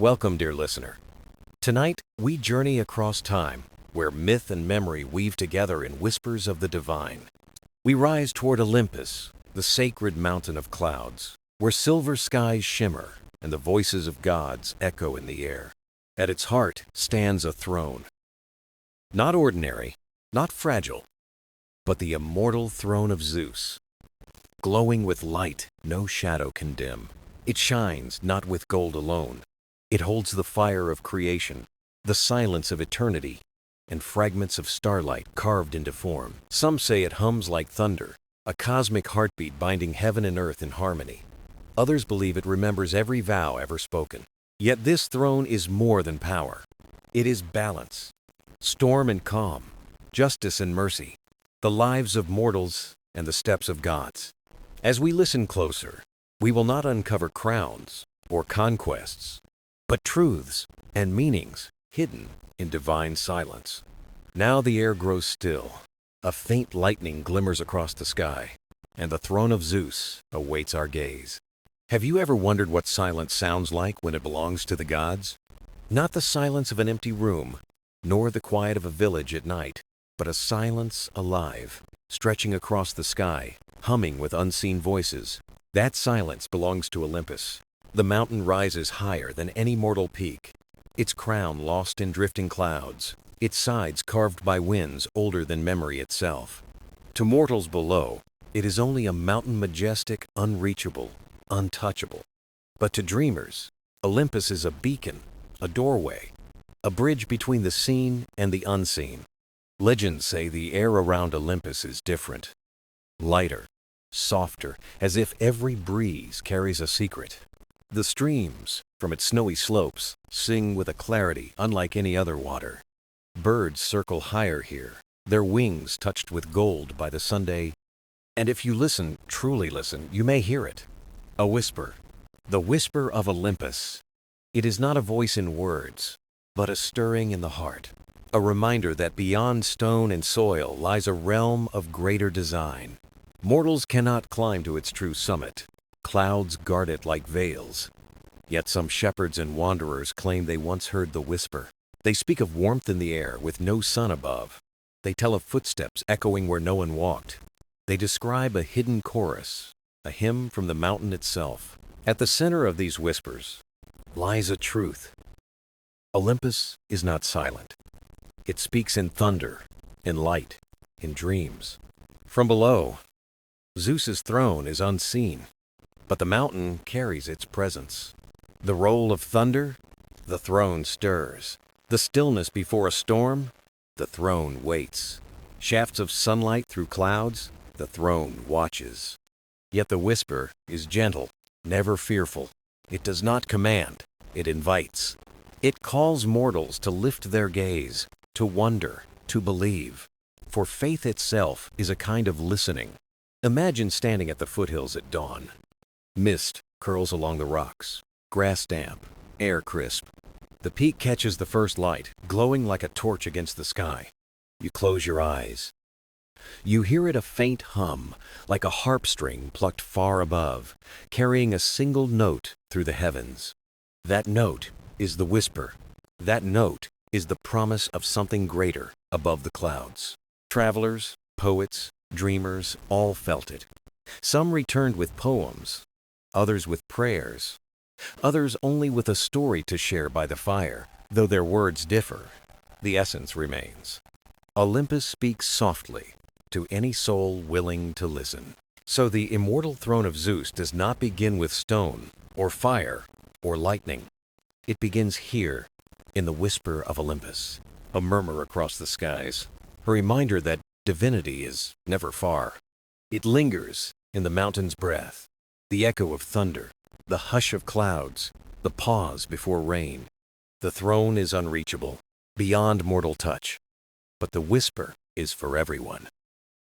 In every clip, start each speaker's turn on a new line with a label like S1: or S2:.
S1: Welcome, dear listener. Tonight, we journey across time, where myth and memory weave together in whispers of the divine. We rise toward Olympus, the sacred mountain of clouds, where silver skies shimmer and the voices of gods echo in the air. At its heart stands a throne. Not ordinary, not fragile, but the immortal throne of Zeus. Glowing with light no shadow can dim. It shines not with gold alone. It holds the fire of creation, the silence of eternity, and fragments of starlight carved into form. Some say it hums like thunder, a cosmic heartbeat binding heaven and earth in harmony. Others believe it remembers every vow ever spoken. Yet this throne is more than power. It is balance, storm and calm, justice and mercy, the lives of mortals and the steps of gods. As we listen closer, we will not uncover crowns or conquests, but truths and meanings hidden in divine silence. Now the air grows still. A faint lightning glimmers across the sky, and the throne of Zeus awaits our gaze. Have you ever wondered what silence sounds like when it belongs to the gods? Not the silence of an empty room, nor the quiet of a village at night, but a silence alive, stretching across the sky, humming with unseen voices. That silence belongs to Olympus. The mountain rises higher than any mortal peak, its crown lost in drifting clouds, its sides carved by winds older than memory itself. To mortals below, it is only a mountain majestic, unreachable, untouchable. But to dreamers, Olympus is a beacon, a doorway, a bridge between the seen and the unseen. Legends say the air around Olympus is different, lighter, softer, as if every breeze carries a secret. The streams, from its snowy slopes, sing with a clarity unlike any other water. Birds circle higher here, their wings touched with gold by the Sunday. And if you listen, truly listen, you may hear it. A whisper, the whisper of Olympus. It is not a voice in words, but a stirring in the heart. A reminder that beyond stone and soil lies a realm of greater design. Mortals cannot climb to its true summit. Clouds guard it like veils. Yet some shepherds and wanderers claim they once heard the whisper. They speak of warmth in the air with no sun above. They tell of footsteps echoing where no one walked. They describe a hidden chorus, a hymn from the mountain itself. At the center of these whispers lies a truth. Olympus is not silent. It speaks in thunder, in light, in dreams. From below, Zeus's throne is unseen, but the mountain carries its presence. The roll of thunder, the throne stirs. The stillness before a storm, the throne waits. Shafts of sunlight through clouds, the throne watches. Yet the whisper is gentle, never fearful. It does not command, it invites. It calls mortals to lift their gaze, to wonder, to believe. For faith itself is a kind of listening. Imagine standing at the foothills at dawn. Mist curls along the rocks, grass damp, air crisp. The peak catches the first light, glowing like a torch against the sky. You close your eyes. You hear it a faint hum, like a harp string plucked far above, carrying a single note through the heavens. That note is the whisper. That note is the promise of something greater above the clouds. Travelers, poets, dreamers all felt it. Some returned with poems, others with prayers, others only with a story to share by the fire. Though their words differ, the essence remains. Olympus speaks softly to any soul willing to listen. So the immortal throne of Zeus does not begin with stone or fire or lightning. It begins here, in the whisper of Olympus, a murmur across the skies, a reminder that divinity is never far. It lingers in the mountain's breath, the echo of thunder, the hush of clouds, the pause before rain. The throne is unreachable, beyond mortal touch, but the whisper is for everyone.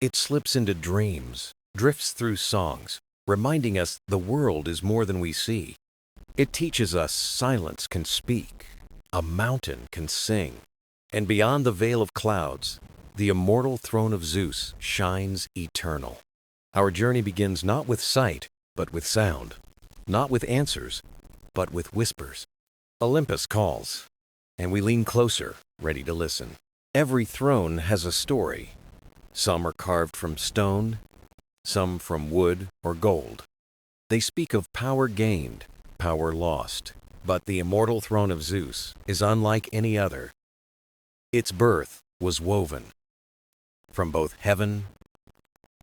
S1: It slips into dreams, drifts through songs, reminding us the world is more than we see. It teaches us silence can speak, a mountain can sing, and beyond the veil of clouds, the immortal throne of Zeus shines eternal. Our journey begins not with sight, but with sound, not with answers, but with whispers. Olympus calls, and we lean closer, ready to listen. Every throne has a story. Some are carved from stone, some from wood or gold. They speak of power gained, power lost. But the immortal throne of Zeus is unlike any other. Its birth was woven from both heaven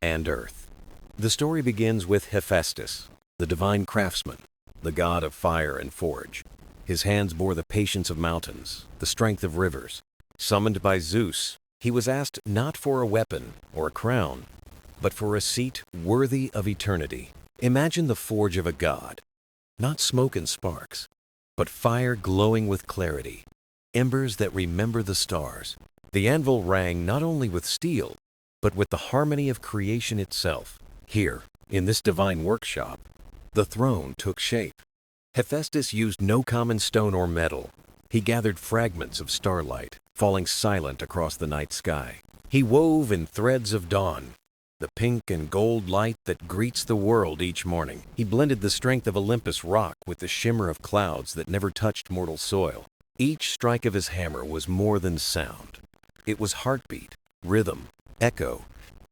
S1: and earth. The story begins with Hephaestus, the divine craftsman, the god of fire and forge. His hands bore the patience of mountains, the strength of rivers. Summoned by Zeus, he was asked not for a weapon or a crown, but for a seat worthy of eternity. Imagine the forge of a god, not smoke and sparks, but fire glowing with clarity, embers that remember the stars. The anvil rang not only with steel, but with the harmony of creation itself. Here, in this divine workshop, the throne took shape. Hephaestus used no common stone or metal. He gathered fragments of starlight, falling silent across the night sky. He wove in threads of dawn, the pink and gold light that greets the world each morning. He blended the strength of Olympus rock with the shimmer of clouds that never touched mortal soil. Each strike of his hammer was more than sound. It was heartbeat, rhythm, echo.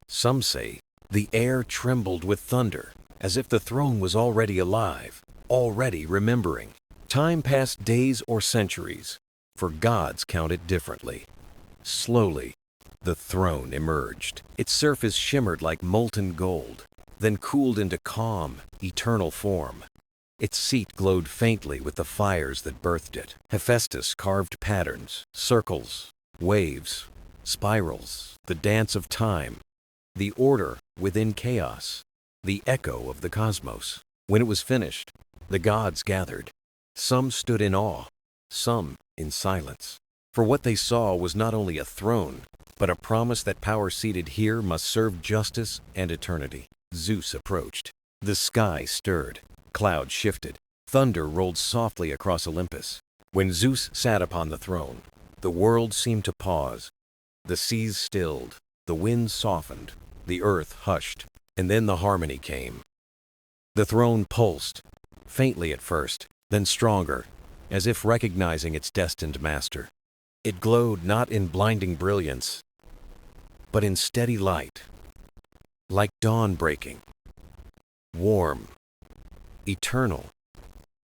S1: Some say the air trembled with thunder, as if the throne was already alive, already remembering. Time passed days or centuries, for gods count it differently. Slowly, the throne emerged. Its surface shimmered like molten gold, then cooled into calm, eternal form. Its seat glowed faintly with the fires that birthed it. Hephaestus carved patterns, circles, waves, spirals, the dance of time, the order within chaos, the echo of the cosmos. When it was finished, the gods gathered. Some stood in awe, some in silence. For what they saw was not only a throne, but a promise that power seated here must serve justice and eternity. Zeus approached. The sky stirred, clouds shifted, thunder rolled softly across Olympus. When Zeus sat upon the throne, the world seemed to pause. The seas stilled, the winds softened, the earth hushed, and then the harmony came. The throne pulsed, faintly at first, then stronger, as if recognizing its destined master. It glowed not in blinding brilliance, but in steady light, like dawn breaking, warm, eternal,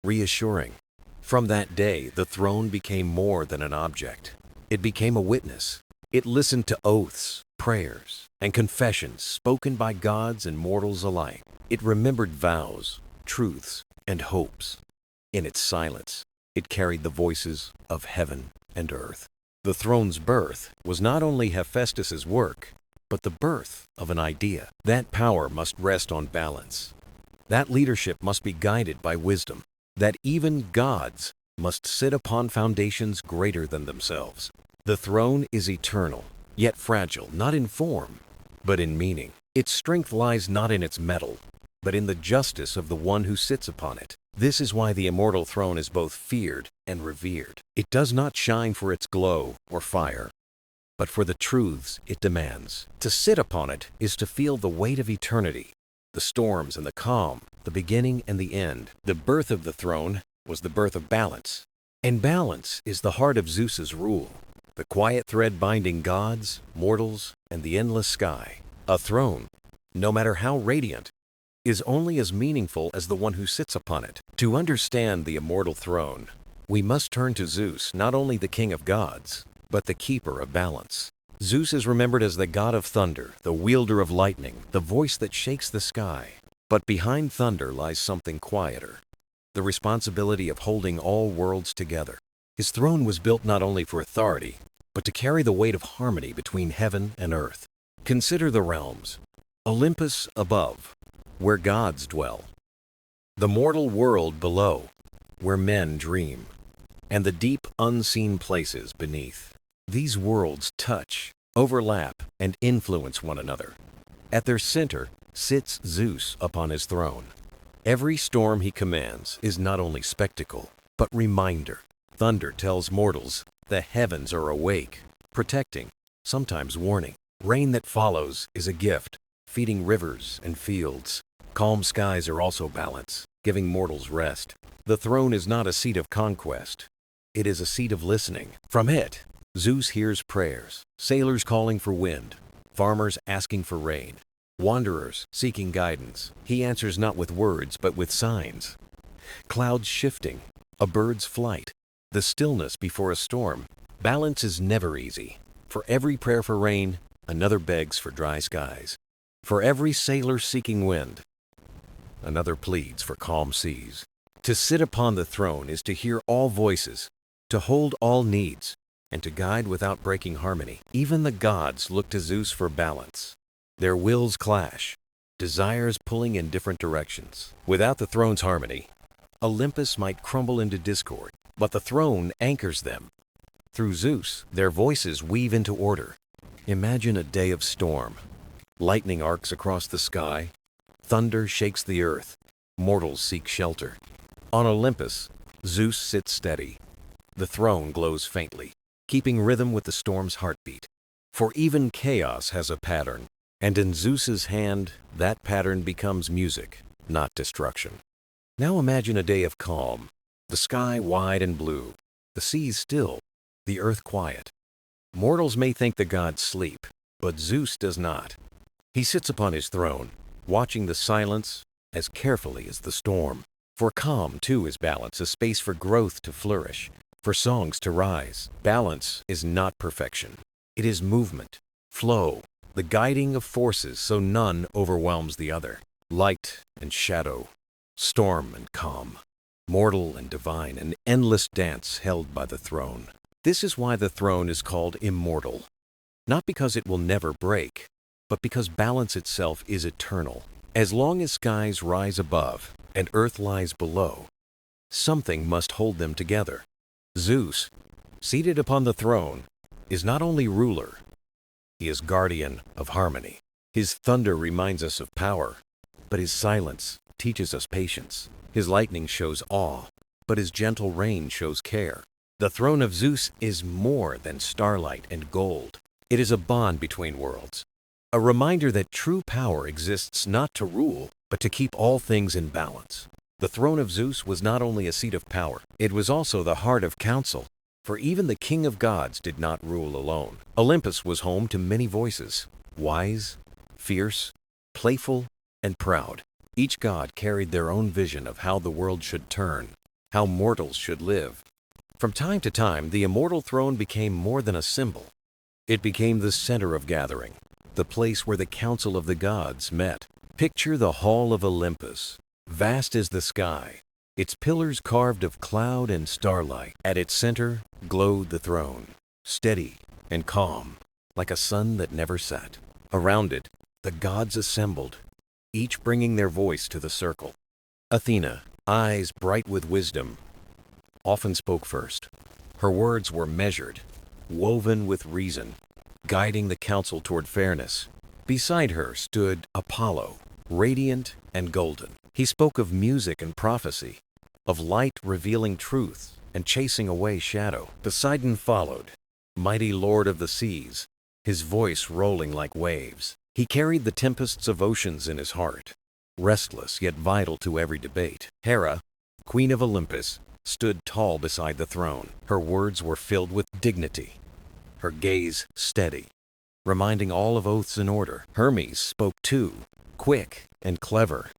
S1: reassuring. From that day, the throne became more than an object. It became a witness. It listened to oaths, prayers, and confessions spoken by gods and mortals alike. It remembered vows, truths, and hopes. In its silence, it carried the voices of heaven and earth. The throne's birth was not only Hephaestus's work, but the birth of an idea. That power must rest on balance. That leadership must be guided by wisdom. That even gods must sit upon foundations greater than themselves. The throne is eternal, yet fragile, not in form, but in meaning. Its strength lies not in its metal, but in the justice of the one who sits upon it. This is why the immortal throne is both feared and revered. It does not shine for its glow or fire, but for the truths it demands. To sit upon it is to feel the weight of eternity, the storms and the calm, the beginning and the end. The birth of the throne was the birth of balance, and balance is the heart of Zeus's rule, the quiet thread binding gods, mortals, and the endless sky. A throne, no matter how radiant, is only as meaningful as the one who sits upon it. To understand the immortal throne, we must turn to Zeus, not only the king of gods, but the keeper of balance. Zeus is remembered as the god of thunder, the wielder of lightning, the voice that shakes the sky. But behind thunder lies something quieter, the responsibility of holding all worlds together. His throne was built not only for authority, but to carry the weight of harmony between heaven and earth. Consider the realms. Olympus above, where gods dwell. The mortal world below, where men dream. And the deep, unseen places beneath. These worlds touch, overlap, and influence one another. At their center sits Zeus upon his throne. Every storm he commands is not only spectacle, but reminder. Thunder tells mortals the heavens are awake, protecting, sometimes warning. Rain that follows is a gift, feeding rivers and fields. Calm skies are also balance, giving mortals rest. The throne is not a seat of conquest. It is a seat of listening. From it, Zeus hears prayers, sailors calling for wind, farmers asking for rain, wanderers seeking guidance. He answers not with words, but with signs. Clouds shifting, a bird's flight, the stillness before a storm. Balance is never easy. For every prayer for rain, another begs for dry skies. For every sailor seeking wind, another pleads for calm seas. To sit upon the throne is to hear all voices, to hold all needs, and to guide without breaking harmony. Even the gods look to Zeus for balance. Their wills clash, desires pulling in different directions. Without the throne's harmony, Olympus might crumble into discord, but the throne anchors them. Through Zeus, their voices weave into order. Imagine a day of storm. Lightning arcs across the sky. Thunder shakes the earth. Mortals seek shelter. On Olympus, Zeus sits steady. The throne glows faintly, keeping rhythm with the storm's heartbeat. For even chaos has a pattern, and in Zeus's hand, that pattern becomes music, not destruction. Now imagine a day of calm, the sky wide and blue, the seas still, the earth quiet. Mortals may think the gods sleep, but Zeus does not. He sits upon his throne, watching the silence as carefully as the storm. For calm, too, is balance, a space for growth to flourish, for songs to rise. Balance is not perfection. It is movement, flow, the guiding of forces so none overwhelms the other. Light and shadow, storm and calm, mortal and divine, an endless dance held by the throne. This is why the throne is called immortal. Not because it will never break, but because balance itself is eternal. As long as skies rise above and earth lies below, something must hold them together. Zeus, seated upon the throne, is not only ruler, he is guardian of harmony. His thunder reminds us of power, but his silence teaches us patience. His lightning shows awe, but his gentle rain shows care. The throne of Zeus is more than starlight and gold. It is a bond between worlds, a reminder that true power exists not to rule, but to keep all things in balance. The throne of Zeus was not only a seat of power, it was also the heart of counsel, for even the king of gods did not rule alone. Olympus was home to many voices, wise, fierce, playful, and proud. Each god carried their own vision of how the world should turn, how mortals should live. From time to time, the immortal throne became more than a symbol. It became the center of gathering, the place where the council of the gods met. Picture the hall of Olympus, vast as the sky, its pillars carved of cloud and starlight. At its center glowed the throne, steady and calm, like a sun that never set. Around it, the gods assembled, each bringing their voice to the circle. Athena, eyes bright with wisdom, often spoke first. Her words were measured, woven with reason, guiding the council toward fairness. Beside her stood Apollo, radiant and golden. He spoke of music and prophecy, of light revealing truth and chasing away shadow. Poseidon followed, mighty lord of the seas, his voice rolling like waves. He carried the tempests of oceans in his heart, restless yet vital to every debate. Hera, queen of Olympus, stood tall beside the throne. Her words were filled with dignity, her gaze steady, reminding all of oaths and order. Hermes spoke too, quick and clever,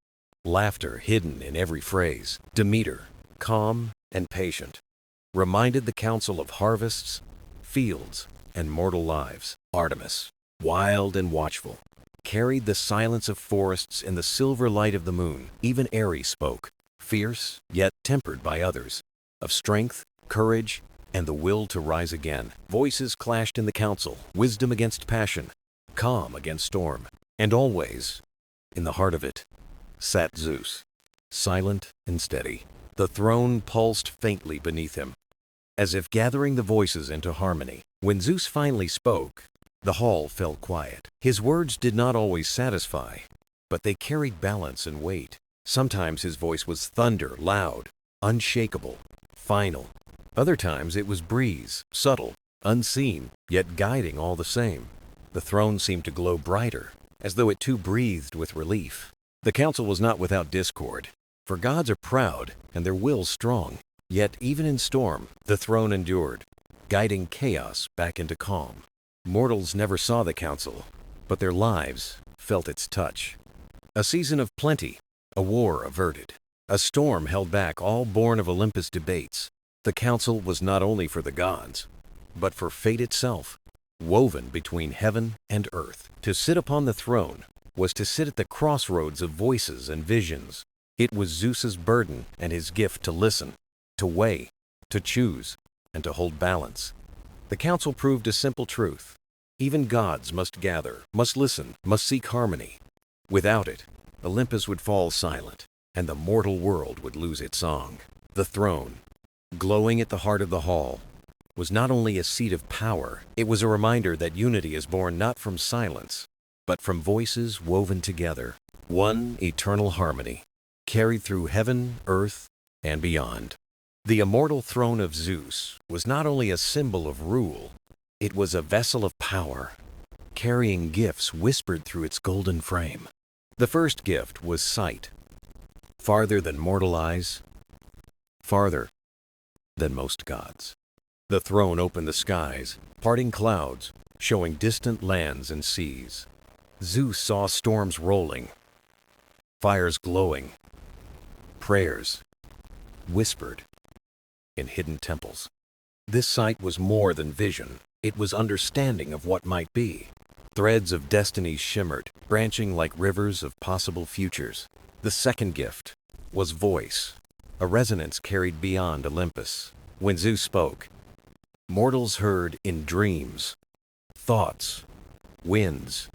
S1: laughter hidden in every phrase. Demeter, calm and patient, reminded the council of harvests, fields, and mortal lives. Artemis, wild and watchful, carried the silence of forests in the silver light of the moon. Even Ares spoke, fierce yet tempered by others, of strength, courage, and the will to rise again. Voices clashed in the council, wisdom against passion, calm against storm. And always, in the heart of it, sat Zeus, silent and steady. The throne pulsed faintly beneath him, as if gathering the voices into harmony. When Zeus finally spoke, the hall fell quiet. His words did not always satisfy, but they carried balance and weight. Sometimes his voice was thunder, loud, unshakable, final. Other times it was breeze, subtle, unseen, yet guiding all the same. The throne seemed to glow brighter, as though it too breathed with relief. The council was not without discord, for gods are proud and their wills strong. Yet even in storm, the throne endured, guiding chaos back into calm. Mortals never saw the council, but their lives felt its touch. A season of plenty, a war averted, a storm held back all born of Olympus debates. The council was not only for the gods, but for fate itself, woven between heaven and earth. To sit upon the throne was to sit at the crossroads of voices and visions. It was Zeus's burden and his gift to listen, to weigh, to choose, and to hold balance. The council proved a simple truth. Even gods must gather, must listen, must seek harmony. Without it, Olympus would fall silent, and the mortal world would lose its song. The throne, glowing at the heart of the hall, was not only a seat of power, it was a reminder that unity is born not from silence, but from voices woven together. One eternal harmony, carried through heaven, earth, and beyond. The immortal throne of Zeus was not only a symbol of rule, it was a vessel of power, carrying gifts whispered through its golden frame. The first gift was sight, farther than mortal eyes, farther than most gods. The throne opened the skies, parting clouds, showing distant lands and seas. Zeus saw storms rolling, fires glowing, prayers whispered in hidden temples. This sight was more than vision. It was understanding of what might be. Threads of destiny shimmered, branching like rivers of possible futures. The second gift was voice, a resonance carried beyond Olympus. When Zeus spoke, mortals heard in dreams, thoughts, winds,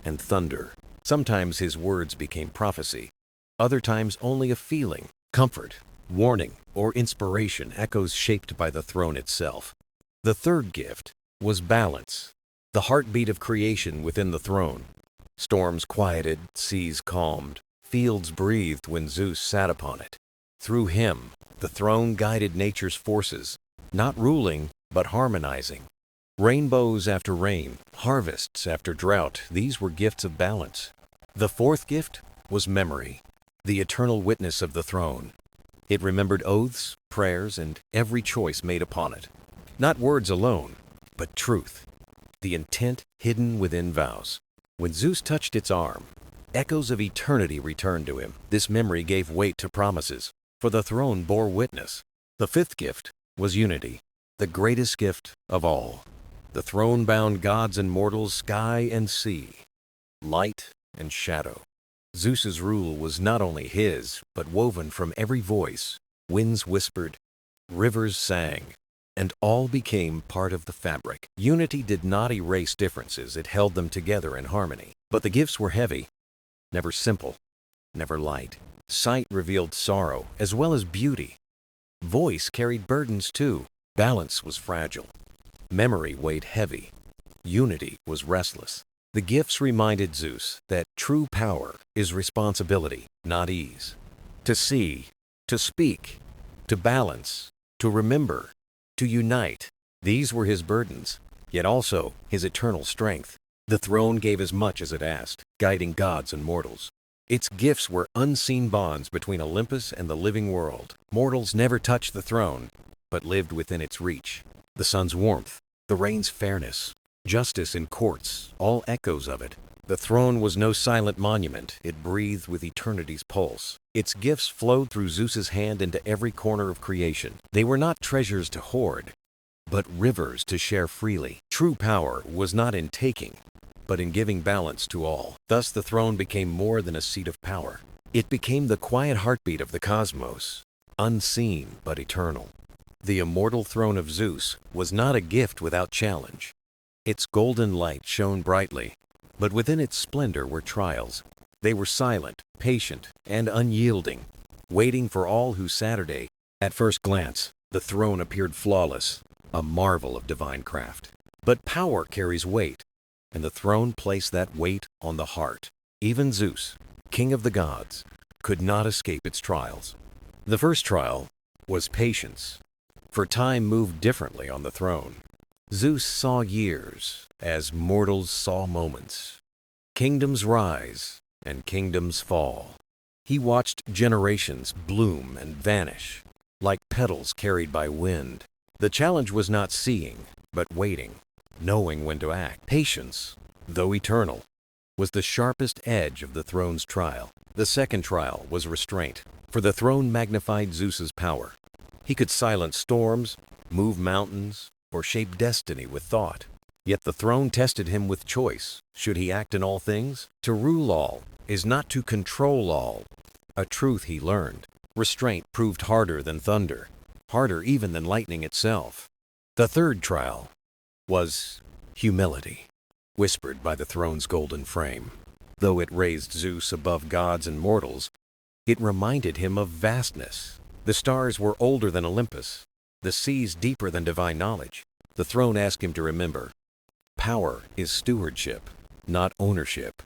S1: and thunder. Sometimes his words became prophecy, other times only a feeling, comfort, warning, or inspiration, echoes shaped by the throne itself. The third gift was balance, the heartbeat of creation within the throne. Storms quieted, seas calmed, fields breathed when Zeus sat upon it. Through him, the throne guided nature's forces, not ruling, but harmonizing. Rainbows after rain, harvests after drought, these were gifts of balance. The fourth gift was memory, the eternal witness of the throne. It remembered oaths, prayers, and every choice made upon it. Not words alone, but truth, the intent hidden within vows. When Zeus touched its arm, echoes of eternity returned to him. This memory gave weight to promises, for the throne bore witness. The fifth gift was unity, the greatest gift of all. The throne bound gods and mortals, sky and sea, light and shadow. Zeus's rule was not only his, but woven from every voice. Winds whispered, rivers sang, and all became part of the fabric. Unity did not erase differences, it held them together in harmony. But the gifts were heavy, never simple, never light. Sight revealed sorrow as well as beauty. Voice carried burdens too. Balance was fragile. Memory weighed heavy. Unity was restless. The gifts reminded Zeus that true power is responsibility, not ease. To see, to speak, to balance, to remember, to unite. These were his burdens, yet also his eternal strength. The throne gave as much as it asked, guiding gods and mortals. Its gifts were unseen bonds between Olympus and the living world. Mortals never touched the throne, but lived within its reach. The sun's warmth, the rain's fairness, justice in courts, all echoes of it. The throne was no silent monument, it breathed with eternity's pulse. Its gifts flowed through Zeus's hand into every corner of creation. They were not treasures to hoard, but rivers to share freely. True power was not in taking, but in giving balance to all. Thus the throne became more than a seat of power. It became the quiet heartbeat of the cosmos, unseen but eternal. The immortal throne of Zeus was not a gift without challenge. Its golden light shone brightly, but within its splendor were trials. They were silent, patient, and unyielding, waiting for all who Saturday. At first glance, the throne appeared flawless, a marvel of divine craft. But power carries weight, and the throne placed that weight on the heart. Even Zeus, king of the gods, could not escape its trials. The first trial was patience, for time moved differently on the throne. Zeus saw years as mortals saw moments. Kingdoms rise and kingdoms fall. He watched generations bloom and vanish, like petals carried by wind. The challenge was not seeing, but waiting, knowing when to act. Patience, though eternal, was the sharpest edge of the throne's trial. The second trial was restraint, for the throne magnified Zeus's power. He could silence storms, move mountains, or shape destiny with thought. Yet the throne tested him with choice. Should he act in all things? To rule all is not to control all, a truth he learned. Restraint proved harder than thunder, harder even than lightning itself. The third trial was humility, whispered by the throne's golden frame. Though it raised Zeus above gods and mortals, it reminded him of vastness. The stars were older than Olympus, the seas deeper than divine knowledge. The throne asked him to remember, power is stewardship, not ownership.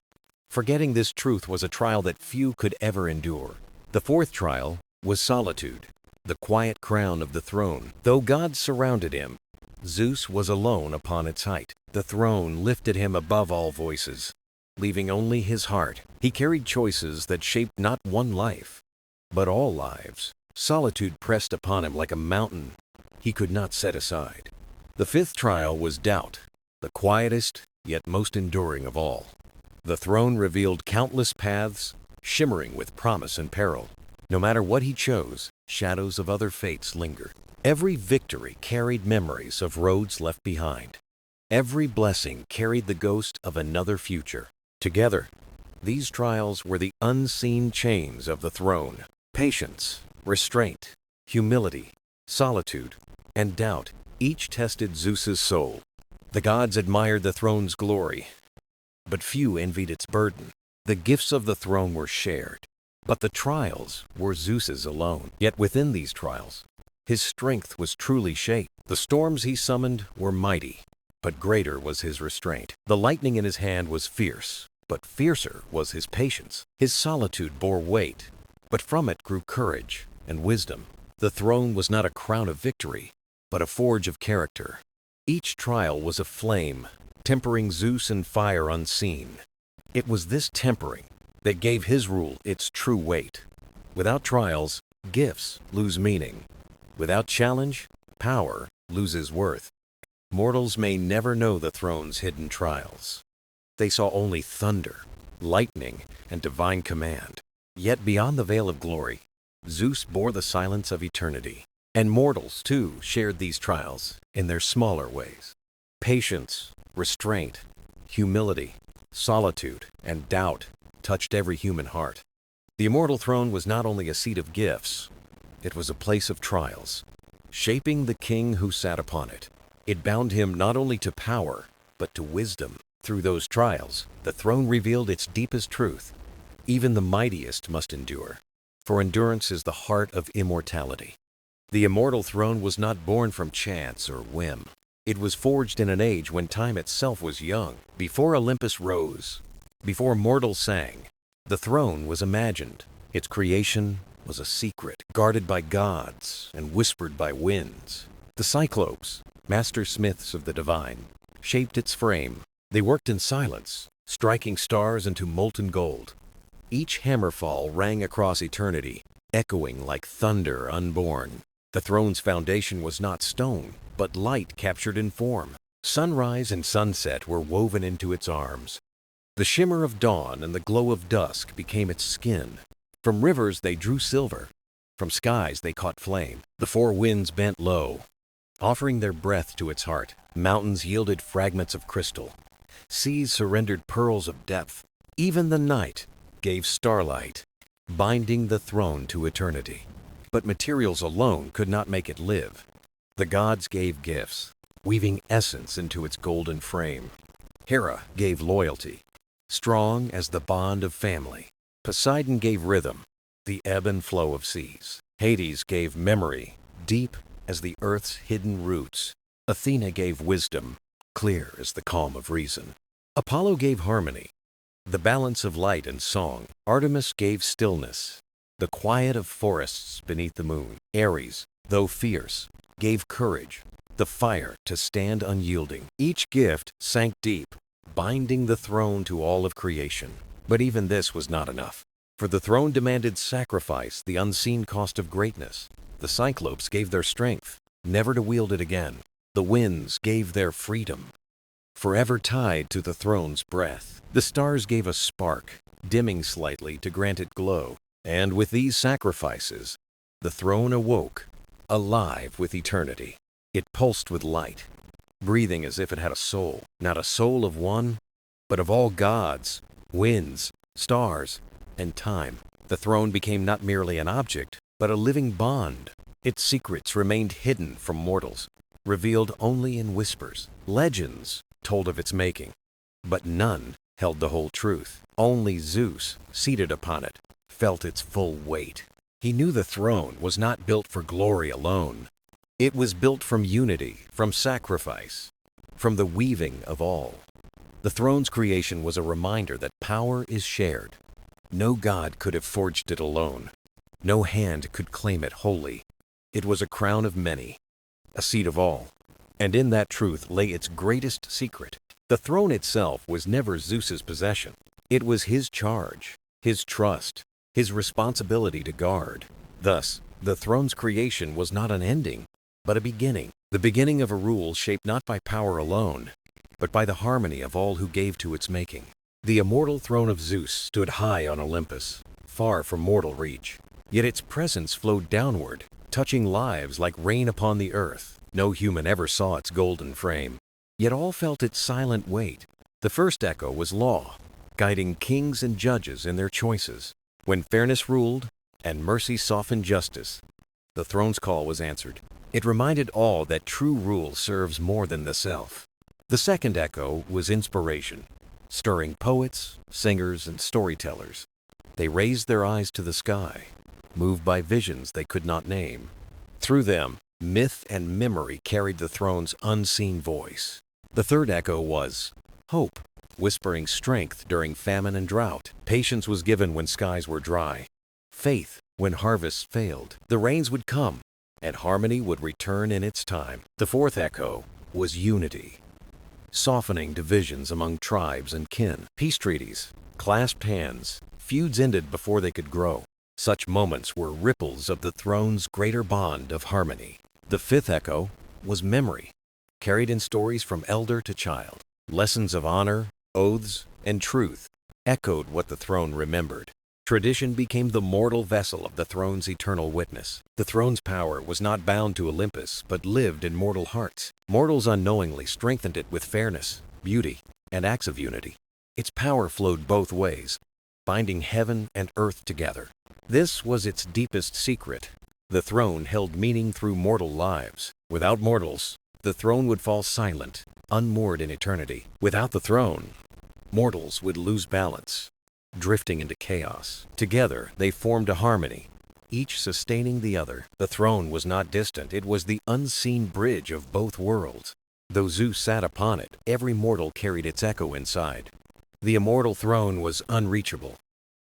S1: Forgetting this truth was a trial that few could ever endure. The fourth trial was solitude, the quiet crown of the throne. Though gods surrounded him, Zeus was alone upon its height. The throne lifted him above all voices, leaving only his heart. He carried choices that shaped not one life, but all lives. Solitude pressed upon him like a mountain he could not set aside. The fifth trial was doubt, the quietest yet most enduring of all. The throne revealed countless paths, shimmering with promise and peril. No matter what he chose, shadows of other fates lingered. Every victory carried memories of roads left behind. Every blessing carried the ghost of another future. Together, these trials were the unseen chains of the throne. Patience, restraint, humility, solitude, and doubt each tested Zeus's soul. The gods admired the throne's glory, but few envied its burden. The gifts of the throne were shared, but the trials were Zeus's alone. Yet within these trials, his strength was truly shaped. The storms he summoned were mighty, but greater was his restraint. The lightning in his hand was fierce, but fiercer was his patience. His solitude bore weight, but from it grew courage and wisdom. The throne was not a crown of victory, but a forge of character. Each trial was a flame, tempering Zeus in fire unseen. It was this tempering that gave his rule its true weight. Without trials, gifts lose meaning. Without challenge, power loses worth. Mortals may never know the throne's hidden trials. They saw only thunder, lightning, and divine command. Yet beyond the veil of glory, Zeus bore the silence of eternity. And mortals, too, shared these trials in their smaller ways. Patience, restraint, humility, solitude, and doubt touched every human heart. The immortal throne was not only a seat of gifts, it was a place of trials, shaping the king who sat upon it. It bound him not only to power, but to wisdom. Through those trials, the throne revealed its deepest truth. Even the mightiest must endure, for endurance is the heart of immortality. The immortal throne was not born from chance or whim. It was forged in an age when time itself was young. Before Olympus rose, before mortals sang, the throne was imagined. Its creation was a secret, guarded by gods and whispered by winds. The Cyclopes, master smiths of the divine, shaped its frame. They worked in silence, striking stars into molten gold. Each hammerfall rang across eternity, echoing like thunder unborn. The throne's foundation was not stone, but light captured in form. Sunrise and sunset were woven into its arms. The shimmer of dawn and the glow of dusk became its skin. From rivers they drew silver. From skies they caught flame. The four winds bent low, offering their breath to its heart. Mountains yielded fragments of crystal. Seas surrendered pearls of depth. Even the night gave starlight, binding the throne to eternity. But materials alone could not make it live. The gods gave gifts, weaving essence into its golden frame. Hera gave loyalty, strong as the bond of family. Poseidon gave rhythm, the ebb and flow of seas. Hades gave memory, deep as the earth's hidden roots. Athena gave wisdom, clear as the calm of reason. Apollo gave harmony, the balance of light and song. Artemis gave stillness, the quiet of forests beneath the moon. Ares, though fierce, gave courage, the fire to stand unyielding. Each gift sank deep, binding the throne to all of creation. But even this was not enough. For the throne demanded sacrifice, the unseen cost of greatness. The Cyclopes gave their strength, never to wield it again. The winds gave their freedom, forever tied to the throne's breath. The stars gave a spark, dimming slightly to grant it glow. And with these sacrifices, the throne awoke, alive with eternity. It pulsed with light, breathing as if it had a soul. Not a soul of one, but of all gods, winds, stars, and time. The throne became not merely an object, but a living bond. Its secrets remained hidden from mortals, revealed only in whispers. Legends told of its making, but none held the whole truth. Only Zeus, seated upon it, felt its full weight. He knew the throne was not built for glory alone. It was built from unity, from sacrifice, from the weaving of all. The throne's creation was a reminder that power is shared. No god could have forged it alone. No hand could claim it wholly. It was a crown of many, a seat of all. And in that truth lay its greatest secret. The throne itself was never Zeus's possession. It was his charge, his trust, his responsibility to guard. Thus, the throne's creation was not an ending, but a beginning. The beginning of a rule shaped not by power alone, but by the harmony of all who gave to its making. The immortal throne of Zeus stood high on Olympus, far from mortal reach. Yet its presence flowed downward, touching lives like rain upon the earth. No human ever saw its golden frame, yet all felt its silent weight. The first echo was law, guiding kings and judges in their choices. When fairness ruled and mercy softened justice, the throne's call was answered. It reminded all that true rule serves more than the self. The second echo was inspiration, stirring poets, singers, and storytellers. They raised their eyes to the sky, moved by visions they could not name. Through them, myth and memory carried the throne's unseen voice. The third echo was hope, whispering strength during famine and drought. Patience was given when skies were dry. Faith when harvests failed. The rains would come, and harmony would return in its time. The fourth echo was unity, softening divisions among tribes and kin. Peace treaties, clasped hands, feuds ended before they could grow. Such moments were ripples of the throne's greater bond of harmony. The fifth echo was memory, carried in stories from elder to child. Lessons of honor, oaths, and truth echoed what the throne remembered. Tradition became the mortal vessel of the throne's eternal witness. The throne's power was not bound to Olympus, but lived in mortal hearts. Mortals unknowingly strengthened it with fairness, beauty, and acts of unity. Its power flowed both ways, binding heaven and earth together. This was its deepest secret. The throne held meaning through mortal lives. Without mortals, the throne would fall silent, unmoored in eternity. Without the throne, mortals would lose balance, drifting into chaos. Together, they formed a harmony, each sustaining the other. The throne was not distant, it was the unseen bridge of both worlds. Though Zeus sat upon it, every mortal carried its echo inside. The immortal throne was unreachable,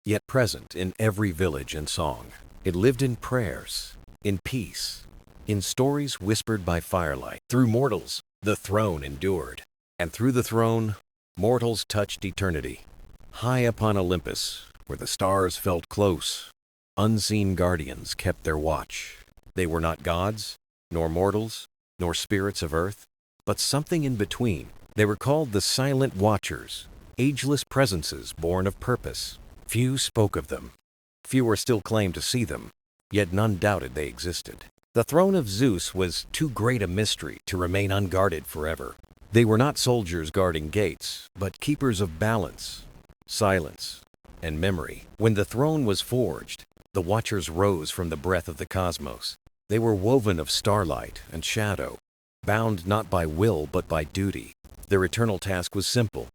S1: yet present in every village and song. It lived in prayers, in peace, in stories whispered by firelight. Through mortals, the throne endured, and through the throne, mortals touched eternity. High upon Olympus, where the stars felt close, unseen guardians kept their watch. They were not gods, nor mortals, nor spirits of earth, but something in between. They were called the Silent Watchers, ageless presences born of purpose. Few spoke of them. Fewer still claimed to see them, yet none doubted they existed. The throne of Zeus was too great a mystery to remain unguarded forever. They were not soldiers guarding gates, but keepers of balance, silence, and memory. When the throne was forged, the Watchers rose from the breath of the cosmos. They were woven of starlight and shadow, bound not by will but by duty. Their eternal task was simple: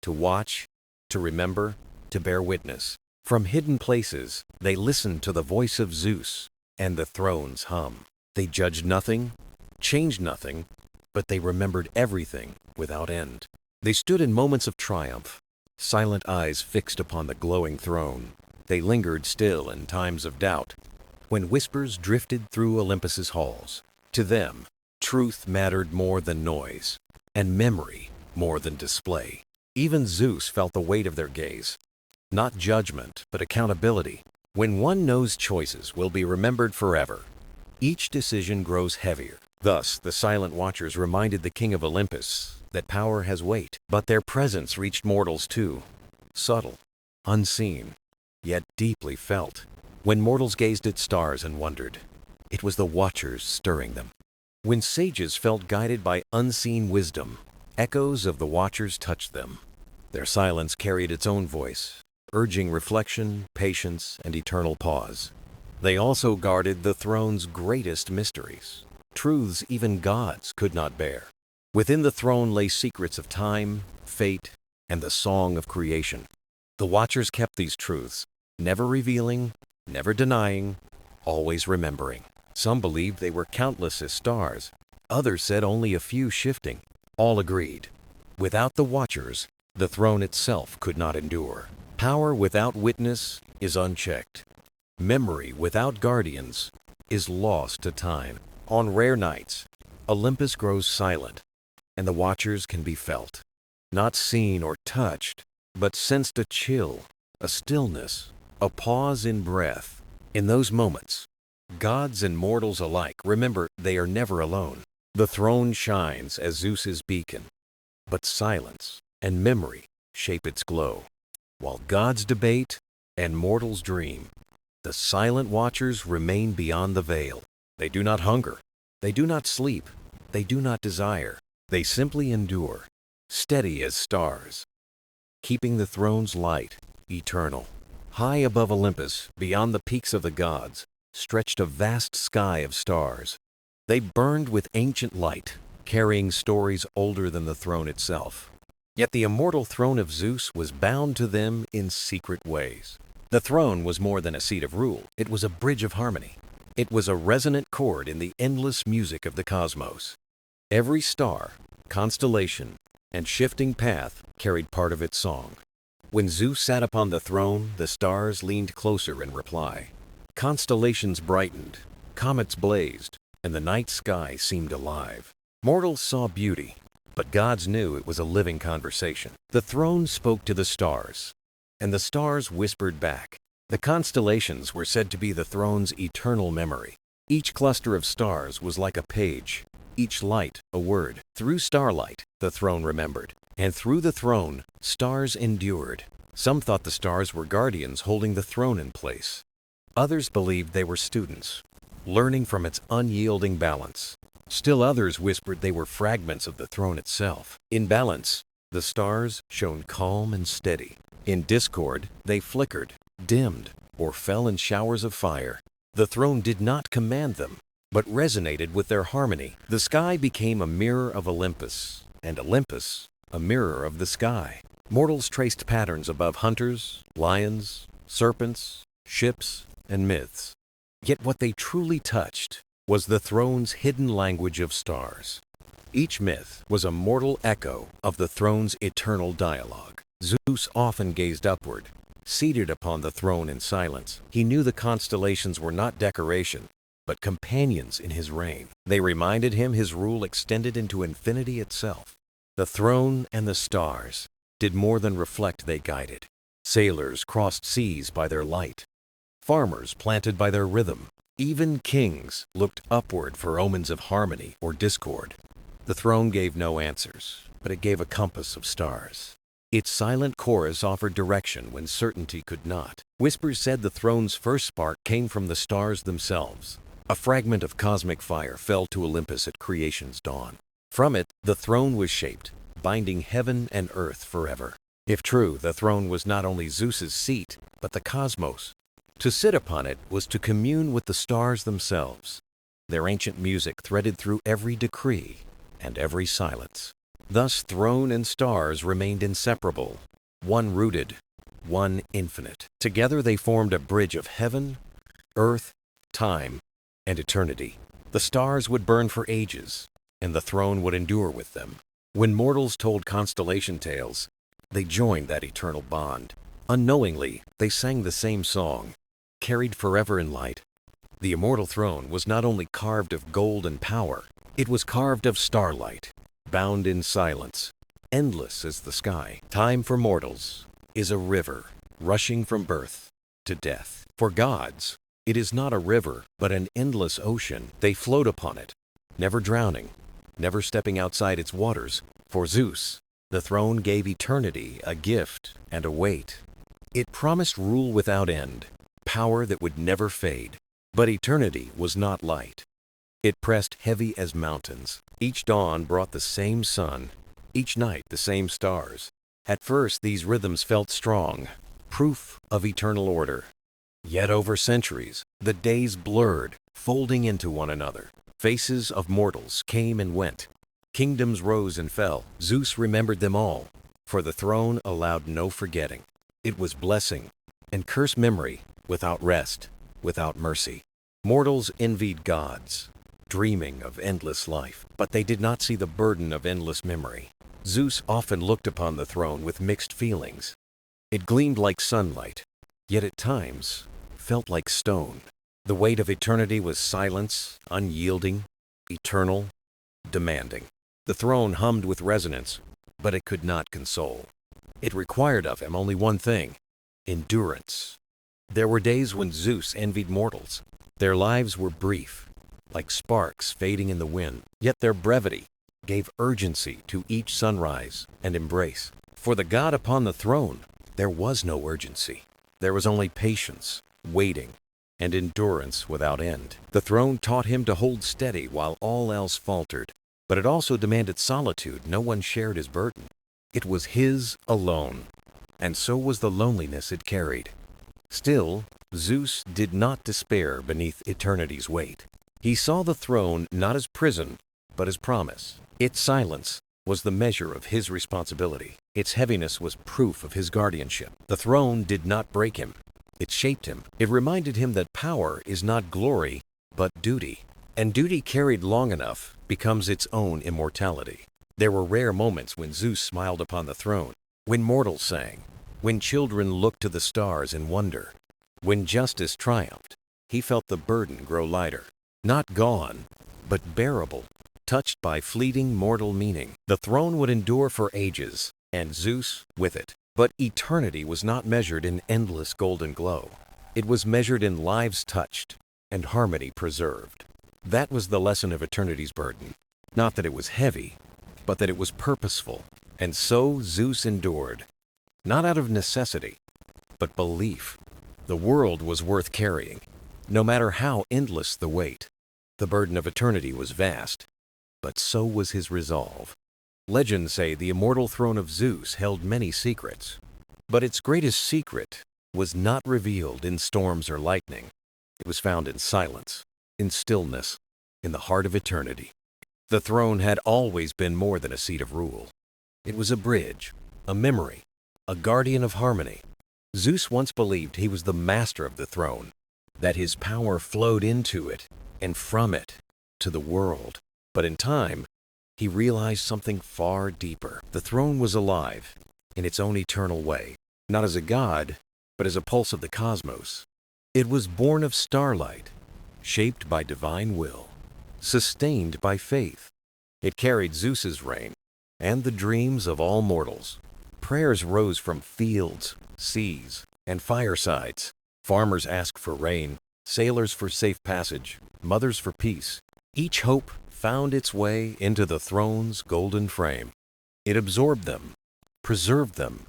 S1: to watch, to remember, to bear witness. From hidden places, they listened to the voice of Zeus and the throne's hum. They judged nothing, changed nothing, but they remembered everything without end. They stood in moments of triumph, silent eyes fixed upon the glowing throne. They lingered still in times of doubt, when whispers drifted through Olympus's halls. To them, truth mattered more than noise, and memory more than display. Even Zeus felt the weight of their gaze. Not judgment, but accountability. When one knows choices will be remembered forever, each decision grows heavier. Thus, the Silent Watchers reminded the king of Olympus that power has weight, but their presence reached mortals too. Subtle, unseen, yet deeply felt. When mortals gazed at stars and wondered, it was the Watchers stirring them. When sages felt guided by unseen wisdom, echoes of the Watchers touched them. Their silence carried its own voice, urging reflection, patience, and eternal pause. They also guarded the throne's greatest mysteries, truths even gods could not bear. Within the throne lay secrets of time, fate, and the song of creation. The Watchers kept these truths, never revealing, never denying, always remembering. Some believed they were countless as stars. Others said only a few shifting. All agreed. Without the Watchers, the throne itself could not endure. Power without witness is unchecked. Memory without guardians is lost to time. On rare nights, Olympus grows silent, and the Watchers can be felt. Not seen or touched, but sensed a chill, a stillness, a pause in breath. In those moments, gods and mortals alike remember they are never alone. The throne shines as Zeus's beacon, but silence and memory shape its glow. While gods debate and mortals dream, the Silent Watchers remain beyond the veil. They do not hunger, they do not sleep, they do not desire. They simply endure, steady as stars, keeping the throne's light eternal. High above Olympus, beyond the peaks of the gods, stretched a vast sky of stars. They burned with ancient light, carrying stories older than the throne itself. Yet the immortal throne of Zeus was bound to them in secret ways. The throne was more than a seat of rule. It was a bridge of harmony. It was a resonant chord in the endless music of the cosmos. Every star, constellation, and shifting path carried part of its song. When Zeus sat upon the throne, the stars leaned closer in reply. Constellations brightened, comets blazed, and the night sky seemed alive. Mortals saw beauty, but gods knew it was a living conversation. The throne spoke to the stars, and the stars whispered back. The constellations were said to be the throne's eternal memory. Each cluster of stars was like a page, each light a word. Through starlight, the throne remembered, and through the throne, stars endured. Some thought the stars were guardians holding the throne in place. Others believed they were students, learning from its unyielding balance. Still others whispered they were fragments of the throne itself. In balance, the stars shone calm and steady. In discord, they flickered, dimmed, or fell in showers of fire. The throne did not command them, but resonated with their harmony. The sky became a mirror of Olympus, and Olympus a mirror of the sky. Mortals traced patterns above hunters, lions, serpents, ships, and myths. Yet what they truly touched was the throne's hidden language of stars. Each myth was a mortal echo of the throne's eternal dialogue. Zeus often gazed upward, seated upon the throne in silence. He knew the constellations were not decoration, but companions in his reign. They reminded him his rule extended into infinity itself. The throne and the stars did more than reflect, they guided. Sailors crossed seas by their light. Farmers planted by their rhythm. Even kings looked upward for omens of harmony or discord. The throne gave no answers, but it gave a compass of stars. Its silent chorus offered direction when certainty could not. Whispers said the throne's first spark came from the stars themselves. A fragment of cosmic fire fell to Olympus at creation's dawn. From it, the throne was shaped, binding heaven and earth forever. If true, the throne was not only Zeus's seat, but the cosmos. To sit upon it was to commune with the stars themselves. Their ancient music threaded through every decree and every silence. Thus throne and stars remained inseparable, one rooted, one infinite. Together they formed a bridge of heaven, earth, time, and eternity. The stars would burn for ages, and the throne would endure with them. When mortals told constellation tales, they joined that eternal bond. Unknowingly, they sang the same song, carried forever in light. The immortal throne was not only carved of gold and power, it was carved of starlight, bound in silence, endless as the sky. Time for mortals is a river, rushing from birth to death. For gods, it is not a river, but an endless ocean. They float upon it, never drowning, never stepping outside its waters. For Zeus, the throne gave eternity a gift and a weight. It promised rule without end, power that would never fade. But eternity was not light. It pressed heavy as mountains. Each dawn brought the same sun, each night the same stars. At first these rhythms felt strong, proof of eternal order. Yet over centuries, the days blurred, folding into one another. Faces of mortals came and went. Kingdoms rose and fell. Zeus remembered them all, for the throne allowed no forgetting. It was blessing and cursed memory, without rest, without mercy. Mortals envied gods, dreaming of endless life, but they did not see the burden of endless memory. Zeus often looked upon the throne with mixed feelings. It gleamed like sunlight, yet at times felt like stone. The weight of eternity was silence, unyielding, eternal, demanding. The throne hummed with resonance, but it could not console. It required of him only one thing: endurance. There were days when Zeus envied mortals. Their lives were brief, like sparks fading in the wind, yet their brevity gave urgency to each sunrise and embrace. For the god upon the throne, there was no urgency. There was only patience, waiting, and endurance without end. The throne taught him to hold steady while all else faltered, but it also demanded solitude. No one shared his burden. It was his alone, and so was the loneliness it carried. Still, Zeus did not despair beneath eternity's weight. He saw the throne not as prison, but as promise. Its silence was the measure of his responsibility. Its heaviness was proof of his guardianship. The throne did not break him. It shaped him. It reminded him that power is not glory, but duty. And duty carried long enough becomes its own immortality. There were rare moments when Zeus smiled upon the throne, when mortals sang, when children looked to the stars in wonder, when justice triumphed. He felt the burden grow lighter, not gone, but bearable, touched by fleeting mortal meaning. The throne would endure for ages, and Zeus with it. But eternity was not measured in endless golden glow. It was measured in lives touched and harmony preserved. That was the lesson of eternity's burden. Not that it was heavy, but that it was purposeful. And so Zeus endured, not out of necessity, but belief. The world was worth carrying, no matter how endless the weight. The burden of eternity was vast, but so was his resolve. Legends say the immortal throne of Zeus held many secrets, but its greatest secret was not revealed in storms or lightning. It was found in silence, in stillness, in the heart of eternity. The throne had always been more than a seat of rule. It was a bridge, a memory, a guardian of harmony. Zeus once believed he was the master of the throne, that his power flowed into it and from it to the world. But in time, he realized something far deeper. The throne was alive in its own eternal way, not as a god, but as a pulse of the cosmos. It was born of starlight, shaped by divine will, sustained by faith. It carried Zeus's reign and the dreams of all mortals. Prayers rose from fields, seas, and firesides. Farmers asked for rain, sailors for safe passage, mothers for peace. Each hope found its way into the throne's golden frame. It absorbed them, preserved them,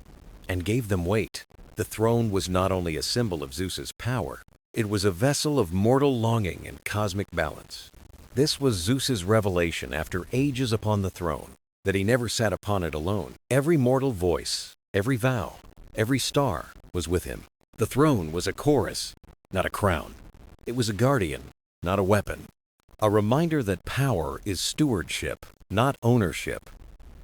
S1: and gave them weight. The throne was not only a symbol of Zeus's power, it was a vessel of mortal longing and cosmic balance. This was Zeus's revelation after ages upon the throne, that he never sat upon it alone. Every mortal voice, every vow, every star was with him. The throne was a chorus, not a crown. It was a guardian, not a weapon. A reminder that power is stewardship, not ownership.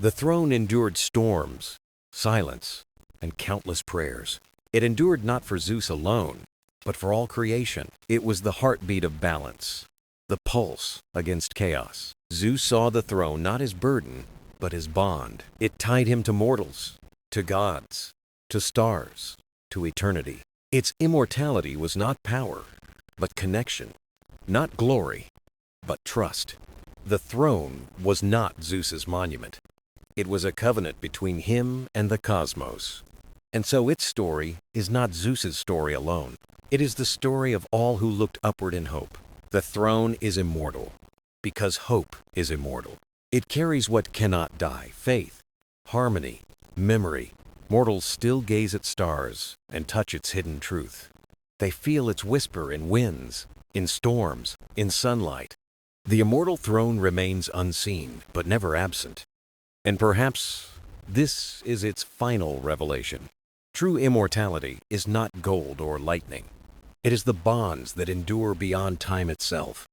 S1: The throne endured storms, silence, and countless prayers. It endured not for Zeus alone, but for all creation. It was the heartbeat of balance, the pulse against chaos. Zeus saw the throne not as burden, but as bond. It tied him to mortals, to gods, to stars, to eternity. Its immortality was not power, but connection, not glory, but trust. The throne was not Zeus's monument. It was a covenant between him and the cosmos. And so its story is not Zeus's story alone. It is the story of all who looked upward in hope. The throne is immortal because hope is immortal. It carries what cannot die: faith, harmony, memory. Mortals still gaze at stars and touch its hidden truth. They feel its whisper in winds, in storms, in sunlight. The immortal throne remains unseen, but never absent. And perhaps this is its final revelation. True immortality is not gold or lightning. It is the bonds that endure beyond time itself.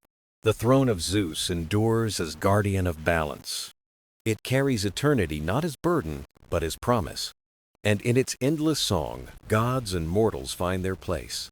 S1: The throne of Zeus endures as guardian of balance. It carries eternity not as burden, but as promise. And in its endless song, gods and mortals find their place.